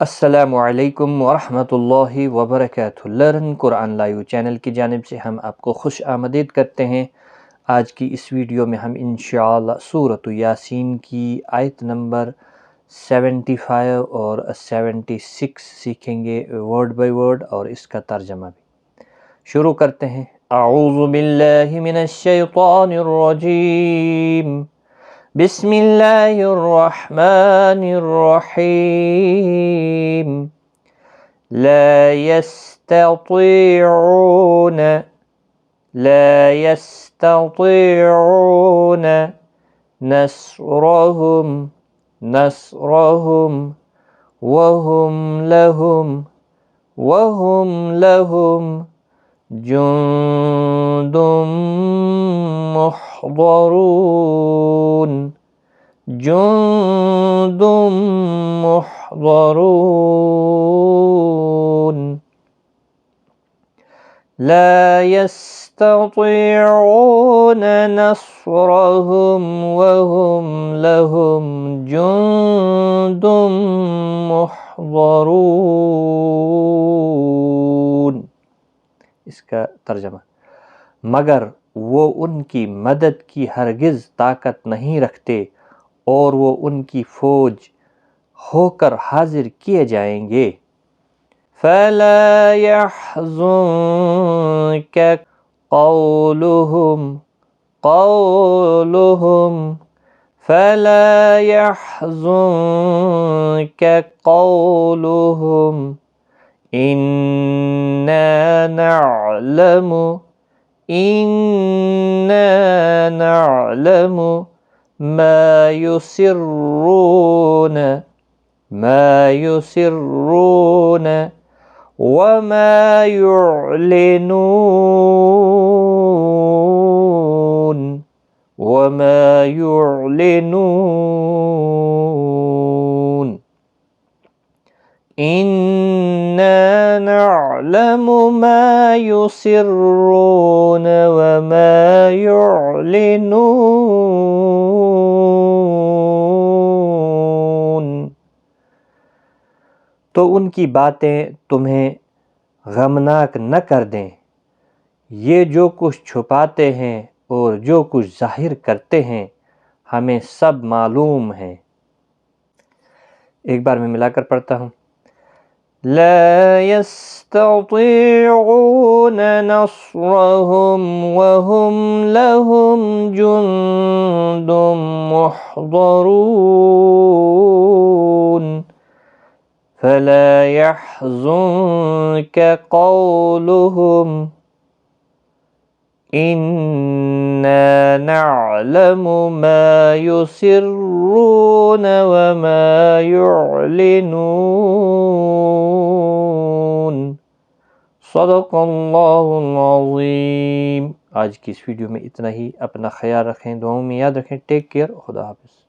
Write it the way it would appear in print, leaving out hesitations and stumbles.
अस्सलामुअलैकुम वरहमतुल्लाहि वबरकातुहू। Learn Quran live channel की जानिब से हम आपको खुश आमदीद करते हैं। आज की इस वीडियो में हम इंशाअल्लाह सूरत यासीन की आयत नंबर 75 और 76 सीखेंगे वर्ड बाय वर्ड और इसका तर्जमा भी। शुरू करते हैं। अऊज़ु बिल्लाहि मिनश शैतानिर रजीम। बिस्मिल्लाहिर्रहमानिर्रहीम। ला यस्ततीऊन नस्रहुम वहुम लहुम जुंदुम मुहदरून। ला यस्ततीऊन नस्रहुम वहुम लहुम जुंदुम मुहदरून। इसका तर्जमा, मगर वो उनकी मदद की हरगिज़ ताकत नहीं रखते और वो उनकी फ़ौज होकर हाजिर किए जाएंगे। फला यहज़ुनक क़ौलुहुम इन्ना नअलमु मा युसिर्रून वमा युअलिनून। इन्ना नअलमु मा युसिर्रून वमा युअलिनून। तो उनकी बातें तुम्हें गमनाक न कर दें, ये जो कुछ छुपाते हैं और जो कुछ जाहिर करते हैं हमें सब मालूम है। एक बार मैं मिलाकर पढ़ता हूँ। ला यस्ततीऊन नस्रहुम वहुम लहुम जुंदुम मुहदरून। फला यहज़ुनक क़ौलुहुम इन्ना नअलमु मा युसिर्रून वमा युअलिनून। सदक़ल्लाहुल अज़ीम। आज की इस वीडियो में इतना ही। अपना ख्याल रखें, दुआओं में याद रखें। Take care. खुदा हाफ़िज़।